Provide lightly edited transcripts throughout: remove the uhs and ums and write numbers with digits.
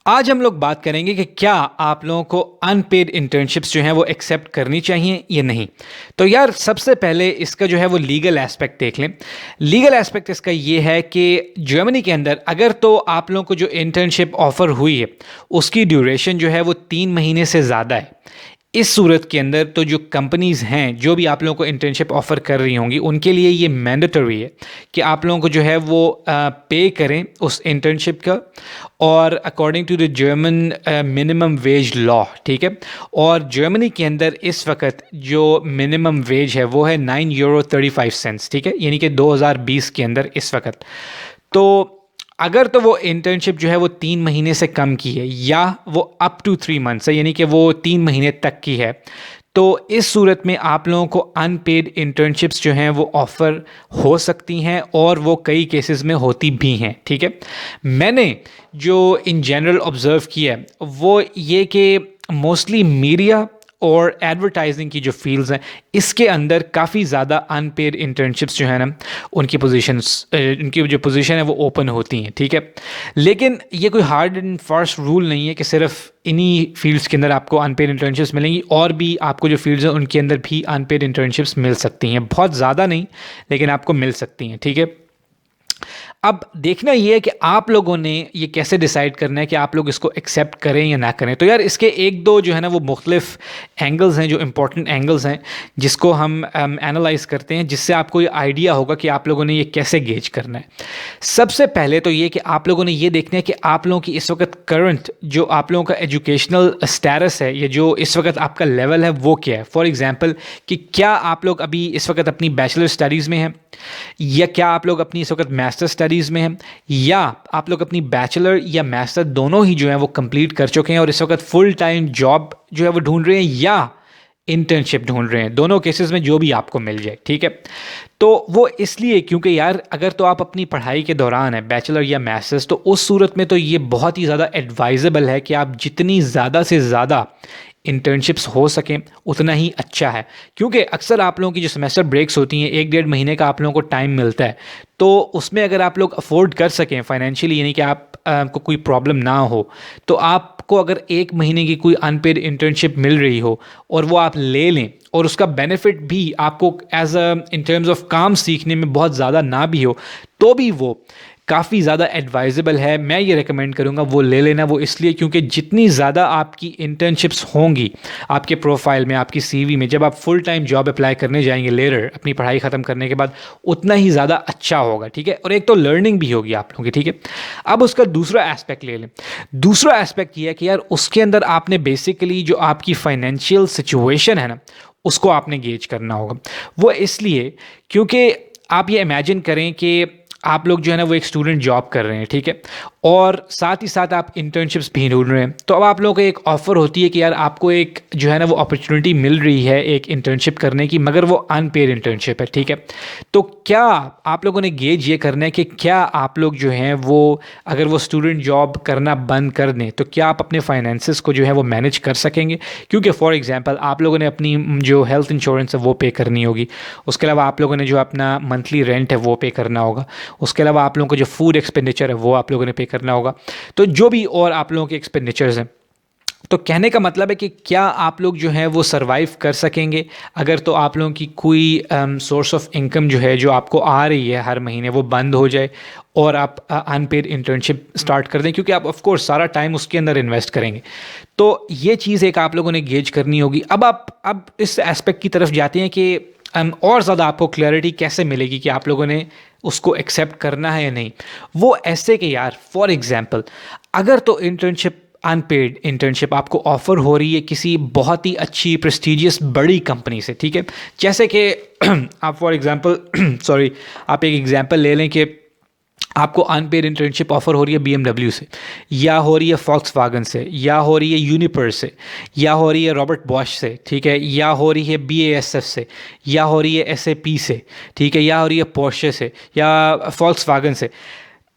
आज हम लोग बात करेंगे कि क्या आप लोगों को अनपेड इंटर्नशिप्स जो हैं वो एक्सेप्ट करनी चाहिए या नहीं। तो यार सबसे पहले इसका जो है वो लीगल एस्पेक्ट देख लें। लीगल एस्पेक्ट इसका ये है कि जर्मनी के अंदर अगर तो आप लोगों को जो इंटर्नशिप ऑफर हुई है उसकी ड्यूरेशन जो है वो 3 महीने से ज़्यादा है, इस सूरत के अंदर तो जो कंपनीज़ हैं जो भी आप लोगों को इंटर्नशिप ऑफ़र कर रही होंगी उनके लिए ये मैंडेटरी है कि आप लोगों को जो है वो पे करें उस इंटर्नशिप का, और according to the German minimum wage law, ठीक है। और जर्मनी के अंदर इस वक्त जो मिनिमम वेज है वो है €9.35, ठीक है, यानी कि 2020 के अंदर इस वक्त। तो अगर तो वो इंटर्नशिप जो है वो 3 महीने से कम की है या वो अप टू 3 मंथ्स है, यानी कि वो 3 महीने तक की है, तो इस सूरत में आप लोगों को अनपेड इंटर्नशिप्स जो हैं वो ऑफ़र हो सकती हैं, और वो कई केसेस में होती भी हैं, ठीक है। मैंने जो इन जनरल ऑब्ज़र्व किया है वो ये कि मोस्टली मीडिया और एडवर्टाइजिंग की जो फील्ड्स हैं इसके अंदर काफ़ी ज़्यादा अनपेड इंटर्नशिप्स जो है ना उनकी जो पोजीशन है वो ओपन होती हैं, ठीक है। लेकिन ये कोई हार्ड एंड फास्ट रूल नहीं है कि सिर्फ इन्हीं फील्ड्स के अंदर आपको अनपेड इंटर्नशिप्स मिलेंगी, और भी आपको जो फील्ड्स हैं उनके अंदर भी अनपेड इंटर्नशिप्स मिल सकती हैं। बहुत ज़्यादा नहीं, लेकिन आपको मिल सकती हैं, ठीक है। अब देखना ये है कि आप लोगों ने ये कैसे डिसाइड करना है कि आप लोग इसको एक्सेप्ट करें या ना करें। तो यार इसके एक दो जो है ना वो मुख्तलिफ एंगल्स हैं, जो इंपॉर्टेंट एंगल्स हैं जिसको हम एनालाइज करते हैं, जिससे आपको ये आइडिया होगा कि आप लोगों ने ये कैसे गेज करना है। सबसे पहले तो ये कि आप लोगों ने ये देखना है कि आप लोगों की इस वक्त करंट जो आप लोगों का एजुकेशनल स्टेटस है, या जो इस वक्त आपका लेवल है वो क्या है। फॉर एग्जाम्पल कि क्या आप लोग अभी इस वक्त अपनी बैचलर स्टडीज़ में हैं, या क्या आप लोग अपनी इस वक्त मास्टर स्टडीज़ में हैं, या आप लोग अपनी बैचलर या मास्टर दोनों ही जो है वो कंप्लीट कर चुके हैं और इस वक्त फुल टाइम जॉब जो है वो ढूंढ रहे हैं, या इंटर्नशिप ढूंढ रहे हैं। दोनों केसेस में जो भी आपको मिल जाए, ठीक है। तो वो इसलिए क्योंकि यार अगर तो आप अपनी पढ़ाई के दौरान है बैचलर या मास्टर्स, तो उस सूरत में तो ये बहुत ही ज़्यादा एडवाइजेबल है कि आप जितनी ज़्यादा से ज़्यादा इंटर्नशिप्स हो सकें उतना ही अच्छा है। क्योंकि अक्सर आप लोगों की जो सेमेस्टर ब्रेक्स होती हैं 1-1.5 महीने का आप लोगों को टाइम मिलता है, तो उसमें अगर आप लोग अफोर्ड कर सकें फाइनेंशियली, यानी कि आप को कोई प्रॉब्लम ना हो, तो आपको अगर 1 महीने की कोई अनपेड इंटर्नशिप मिल रही हो और वो आप ले लें, और उसका बेनिफिट भी आपको as a in terms of काम सीखने में बहुत ज़्यादा ना भी हो, तो भी वो काफ़ी ज़्यादा एडवाइजेबल है। मैं ये रेकमेंड करूँगा वो ले लेना। वो इसलिए क्योंकि जितनी ज़्यादा आपकी इंटर्नशिप्स होंगी आपके प्रोफाइल में, आपकी सीवी में, जब आप फुल टाइम जॉब अप्लाई करने जाएंगे लेटर अपनी पढ़ाई ख़त्म करने के बाद, उतना ही ज़्यादा अच्छा होगा, ठीक है। और एक तो लर्निंग भी होगी आप लोगों की, ठीक है। अब उसका दूसरा एस्पेक्ट ले लें। दूसरा एस्पेक्ट ये है कि यार उसके अंदर आपने बेसिकली जो आपकी फाइनेंशियल सिचुएशन है ना उसको आपने गेज करना होगा। वो इसलिए क्योंकि आप ये इमेजिन करें कि आप लोग जो है ना वो एक स्टूडेंट जॉब कर रहे हैं, ठीक है, और साथ ही साथ आप इंटर्नशिप्स भी ढूंढ रहे हैं। तो अब आप लोगों को एक ऑफ़र होती है कि यार आपको एक जो है ना वो अपॉर्चुनिटी मिल रही है एक इंटर्नशिप करने की, मगर वो अनपेड इंटर्नशिप है, ठीक है। तो क्या आप लोगों ने गेज ये करना है कि क्या आप लोग जो हैं वो अगर वो स्टूडेंट जॉब करना बंद कर दें तो क्या आप अपने फाइनेंसिस को जो है वो मैनेज कर सकेंगे। क्योंकि फॉर एग्जांपल आप लोगों ने अपनी जो हेल्थ इंश्योरेंस है वो पे करनी होगी, उसके अलावा आप लोगों ने जो अपना मंथली रेंट है वो पे करना होगा, उसके अलावा आप लोगों को जो फूड एक्सपेंडिचर है वो आप लोगों ने पे करना होगा, तो जो भी और आप लोगों के एक्सपेंडिचर्स हैं। तो कहने का मतलब है कि क्या आप लोग जो है वो सरवाइव कर सकेंगे अगर तो आप लोगों की कोई सोर्स ऑफ इनकम जो है जो आपको आ रही है हर महीने वो बंद हो जाए और आप अनपेड इंटर्नशिप स्टार्ट कर दें, क्योंकि आप ऑफ कोर्स सारा टाइम उसके अंदर इन्वेस्ट करेंगे। तो ये चीज़ एक आप लोगों ने गेज करनी होगी। अब इस एस्पेक्ट की तरफ जाते हैं कि और ज़्यादा आपको क्लैरिटी कैसे मिलेगी कि आप लोगों ने उसको एक्सेप्ट करना है या नहीं। वो ऐसे कि यार फॉर एग्जांपल अगर तो इंटर्नशिप अनपेड इंटर्नशिप आपको ऑफ़र हो रही है किसी बहुत ही अच्छी प्रेस्टीजियस बड़ी कंपनी से, ठीक है, जैसे कि आप फॉर एग्जांपल सॉरी आप एक एग्जांपल ले लें कि आपको अनपेड इंटर्नशिप ऑफर हो रही है BMW से, या हो रही है Volkswagen से, या हो रही है यूनिपर से, या हो रही है रॉबर्ट बॉश से, ठीक है, या हो रही है BASF से, या हो रही है SAP से, ठीक है, या हो रही है पोर्शे से, या Volkswagen से।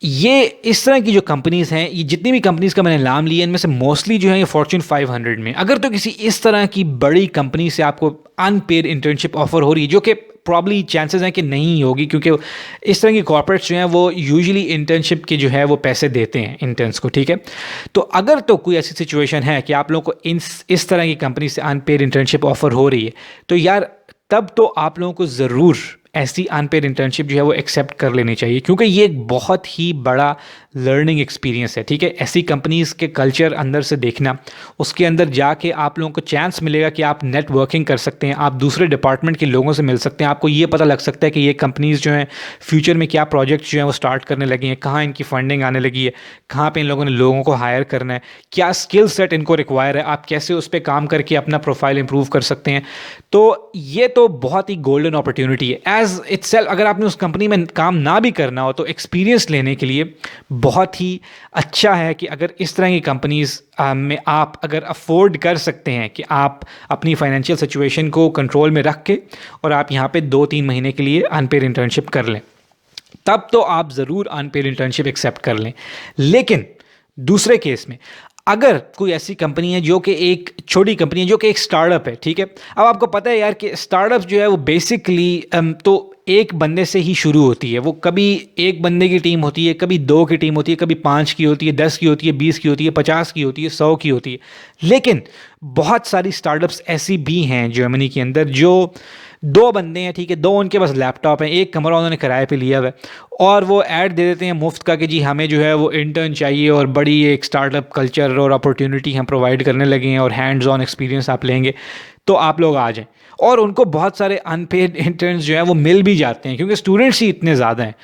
ये इस तरह की जो कंपनीज़ हैं, ये जितनी भी कंपनीज़ का मैंने नाम लिया इनमें से मोस्टली जो है ये Fortune 500 में। अगर तो किसी इस तरह की बड़ी कंपनी से आपको अनपेड इंटर्नशिप ऑफर हो रही है जो कि प्रॉब्ली चांसेस हैं कि नहीं होगी, क्योंकि इस तरह की कॉर्पोरेट्स जो हैं वो यूजुअली इंटर्नशिप के जो है वो पैसे देते हैं इंटर्न्स को, ठीक है। तो अगर तो कोई ऐसी सिचुएशन है कि आप लोगों को इस तरह की कंपनी से अनपेड इंटर्नशिप ऑफर हो रही है, तो यार तब तो आप लोगों को ज़रूर ऐसी अनपेड इंटर्नशिप जो है वो एक्सेप्ट कर लेनी चाहिए, क्योंकि ये एक बहुत ही बड़ा लर्निंग एक्सपीरियंस है, ठीक है। ऐसी कंपनीज़ के कल्चर अंदर से देखना, उसके अंदर जाके आप लोगों को चांस मिलेगा कि आप नेटवर्किंग कर सकते हैं, आप दूसरे डिपार्टमेंट के लोगों से मिल सकते हैं, आपको ये पता लग सकता है कि ये कंपनीज़ जो हैं फ्यूचर में क्या प्रोजेक्ट्स जो हैं वो स्टार्ट करने लगी हैं, कहाँ इनकी फंडिंग आने लगी है, कहाँ पे इन लोगों ने लोगों को हायर करना है, क्या स्किल सेट इनको रिक्वायर है, आप कैसे उस पर काम करके अपना प्रोफाइल इंप्रूव कर सकते हैं। तो ये तो बहुत ही गोल्डन अपॉर्चुनिटी है एज इटसेल्फ। अगर आपने उस कंपनी में काम ना भी करना हो तो एक्सपीरियंस लेने के लिए बहुत ही अच्छा है कि अगर इस तरह की कंपनीज में आप अगर अफोर्ड कर सकते हैं कि आप अपनी फाइनेंशियल सिचुएशन को कंट्रोल में रख के और आप यहाँ पे 2-3 महीने के लिए अनपेड इंटर्नशिप कर लें, तब तो आप ज़रूर अनपेड इंटर्नशिप एक्सेप्ट कर लें। लेकिन दूसरे केस में अगर कोई ऐसी कंपनी है जो कि एक छोटी कंपनी है, जो कि एक स्टार्टअप है, ठीक है। अब आपको पता है यार कि स्टार्टअप जो है वो बेसिकली तो एक बंदे से ही शुरू होती है। वो कभी एक बंदे की टीम होती है, कभी 2 की टीम होती है, कभी 5 की होती है, 10 की होती है, 20 की होती है, 50 की होती है, 100 की होती है। लेकिन बहुत सारी स्टार्टअप्स ऐसी भी हैं जर्मनी के अंदर जो 2 बंदे हैं, ठीक है, 2 उनके पास लैपटॉप हैं, एक कमरा उन्होंने किराए पे लिया हुआ है और वो ऐड दे देते हैं मुफ्त का कि जी हमें जो है वो इंटर्न चाहिए और बड़ी एक स्टार्टअप कल्चर और अपॉर्चुनिटी हम प्रोवाइड करने लगे हैं और हैंड्स ऑन एक्सपीरियंस आप लेंगे तो आप लोग आ जाएं। और उनको बहुत सारे अनपेड इंटर्न्स जो है वो मिल भी जाते हैं क्योंकि स्टूडेंट्स ही इतने ज़्यादा हैं।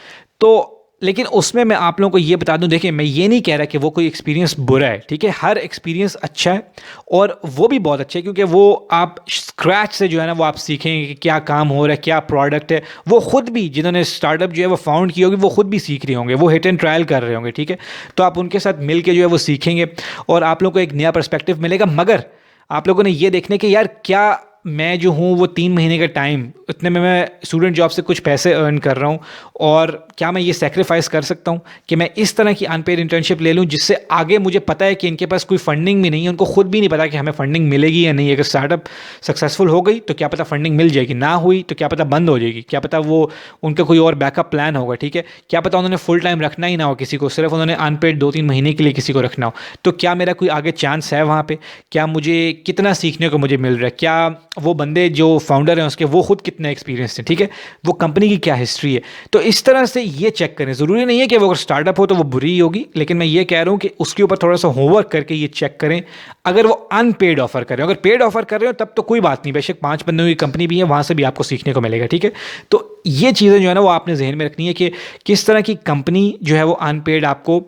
तो लेकिन उसमें मैं आप लोगों को ये बता दूं, देखिए मैं ये नहीं कह रहा कि वो कोई एक्सपीरियंस बुरा है, ठीक है। हर एक्सपीरियंस अच्छा है और वो भी बहुत अच्छा है क्योंकि वो आप स्क्रैच से जो है ना वो आप सीखेंगे कि क्या काम हो रहा है, क्या प्रोडक्ट है। वो खुद भी जिन्होंने स्टार्टअप जो है वो फाउंड की होगी वो खुद भी सीख रहे होंगे, वो हिट एंड ट्रायल कर रहे होंगे, ठीक है। तो आप उनके साथ मिल के जो है वो सीखेंगे और आप लोगों को एक नया पर्सपेक्टिव मिलेगा। मगर आप लोगों ने ये देखने कि यार क्या मैं जो हूँ वो 3 महीने का टाइम, इतने में मैं स्टूडेंट जॉब से कुछ पैसे अर्न कर रहा हूँ और क्या मैं ये सेक्रीफाइस कर सकता हूँ कि मैं इस तरह की अनपेड इंटर्नशिप ले लूँ जिससे आगे मुझे पता है कि इनके पास कोई फंडिंग भी नहीं है, उनको खुद भी नहीं पता कि हमें फंडिंग मिलेगी या नहीं। अगर स्टार्टअप सक्सेसफुल हो गई तो क्या पता फंडिंग मिल जाएगी, ना हुई तो क्या पता बंद हो जाएगी, क्या पता वो उनका कोई और बैकअप प्लान होगा, ठीक है। क्या पता उन्होंने फुल टाइम रखना ही ना हो किसी को, सिर्फ उन्होंने अनपेड 2-3 महीने के लिए किसी को रखना हो। तो क्या मेरा कोई आगे चांस है वहाँ पर? क्या मुझे कितना सीखने को मुझे मिल रहा है? क्या वो बंदे जो फाउंडर हैं उसके वो खुद कितने एक्सपीरियंस हैं, ठीक है, वो कंपनी की क्या हिस्ट्री है। तो इस तरह से ये चेक करें। ज़रूरी नहीं है कि वो अगर स्टार्टअप हो तो वो बुरी ही होगी, लेकिन मैं ये कह रहा हूँ कि उसके ऊपर थोड़ा सा होमवर्क करके ये चेक करें। अगर वो अनपेड ऑफर कर रहे हो, अगर पेड ऑफर कर रहे हो तब तो कोई बात नहीं, बेशक 5 बंदों की कंपनी भी है, वहाँ से भी आपको सीखने को मिलेगा, ठीक है। तो ये चीज़ें जो है ना वो आपने जहन में रखनी है कि किस तरह की कंपनी जो है वो अनपेड आपको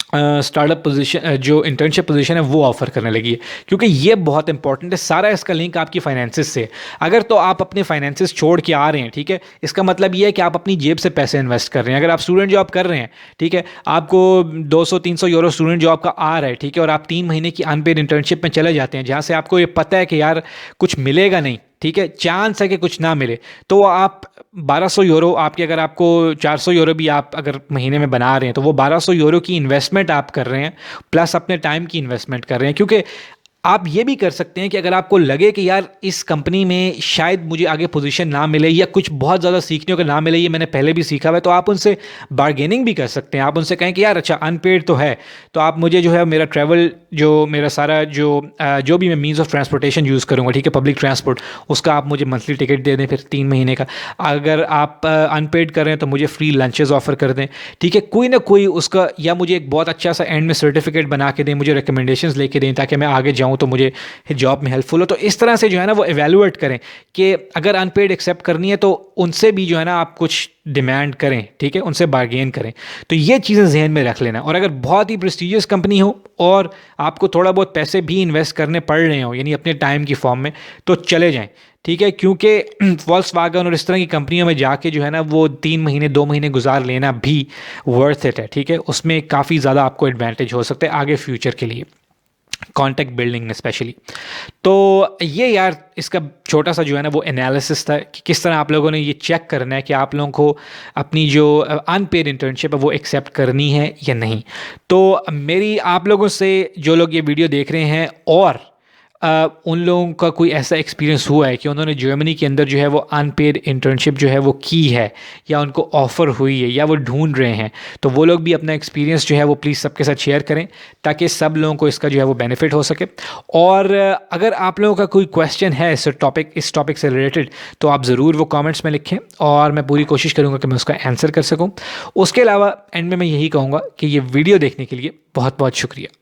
स्टार्टअप पोजीशन जो इंटर्नशिप पोजीशन है वो ऑफर करने लगी है, क्योंकि ये बहुत इंपॉर्टेंट है। सारा इसका लिंक आपकी फाइनेंसिस से। अगर तो आप अपने फाइनेंसिस छोड़ के आ रहे हैं, ठीक है, इसका मतलब ये है कि आप अपनी जेब से पैसे इन्वेस्ट कर रहे हैं। अगर आप स्टूडेंट जॉब कर रहे हैं, ठीक है, आपको 200-300 यूरो स्टूडेंट जॉब का आ रहा है, ठीक है, और आप 3 महीने की अनपेड इंटर्नशिप में चले जाते हैं जहाँ से आपको ये पता है कि यार कुछ मिलेगा नहीं, ठीक है, चांस है कि कुछ ना मिले, तो आप 1200 यूरो आपके, अगर आपको 400 यूरो भी आप अगर महीने में बना रहे हैं तो वो 1200 यूरो की इन्वेस्टमेंट आप कर रहे हैं, प्लस अपने टाइम की इन्वेस्टमेंट कर रहे हैं। क्योंकि आप ये भी कर सकते हैं कि अगर आपको लगे कि यार इस कंपनी में शायद मुझे आगे पोजीशन ना मिले या कुछ बहुत ज़्यादा सीखने को ना मिले, ये मैंने पहले भी सीखा हुआ है, तो आप उनसे बार्गेनिंग भी कर सकते हैं। आप उनसे कहें कि यार अच्छा अनपेड तो है, तो आप मुझे जो है मेरा ट्रैवल जो मेरा सारा जो भी मैं मीन्स ऑफ ट्रांसपोर्टेशन यूज़ करूँगा, ठीक है, पब्लिक ट्रांसपोर्ट, उसका आप मुझे मंथली टिकट दे दें फिर 3 महीने का। अगर आप अनपेड कर रहे हैं तो मुझे फ्री लंचेस ऑफर कर दें, ठीक है, कोई ना कोई उसका, या मुझे एक बहुत अच्छा सा एंड में सर्टिफिकेट बना के दें, मुझे रिकमेंडेशंस लेके दें ताकि मैं आगे जाऊँ तो मुझे जॉब में हेल्पफुल हो। तो इस तरह से जो है ना वो एवेलुएट करें कि अगर अनपेड एक्सेप्ट करनी है तो उनसे भी जो है ना आप कुछ डिमांड करें, ठीक है, उनसे बार्गेन करें। तो ये चीज़ें जहन में रख लेना। और अगर बहुत ही प्रेस्टिजियस कंपनी हो और आपको थोड़ा बहुत पैसे भी इन्वेस्ट करने पड़ रहे हो, यानी अपने टाइम की फॉर्म में, तो चले जाएं, ठीक है, क्योंकि वॉल्क्सवैगन और इस तरह की कंपनियों में जाके जो है ना वो 3 महीने 2 महीने गुजार लेना भी वर्थ इट है, ठीक है। उसमें काफ़ी ज़्यादा आपको एडवांटेज हो सकता है आगे फ्यूचर के लिए, कॉन्टैक्ट बिल्डिंग में स्पेशली। तो ये यार इसका छोटा सा जो है ना वो एनालिसिस था कि किस तरह आप लोगों ने ये चेक करना है कि आप लोगों को अपनी जो अनपेड इंटर्नशिप है वो एक्सेप्ट करनी है या नहीं। तो मेरी आप लोगों से, जो लोग ये वीडियो देख रहे हैं और उन लोगों का कोई ऐसा एक्सपीरियंस हुआ है कि उन्होंने जर्मनी के अंदर जो है वो अनपेड इंटर्नशिप जो है वो की है, या उनको ऑफ़र हुई है, या वो ढूंढ रहे हैं, तो वो लोग भी अपना एक्सपीरियंस जो है वो प्लीज़ सबके साथ शेयर करें, ताकि सब लोगों को इसका जो है वो बेनिफिट हो सके। और अगर आप लोगों का कोई क्वेश्चन है इस टॉपिक से रिलेटेड, तो आप ज़रूर वो कमेंट्स में लिखें और मैं पूरी कोशिश करूँगा कि मैं उसका आंसर कर सकूँ। उसके अलावा एंड में मैं यही कहूँगा कि ये वीडियो देखने के लिए बहुत बहुत शुक्रिया।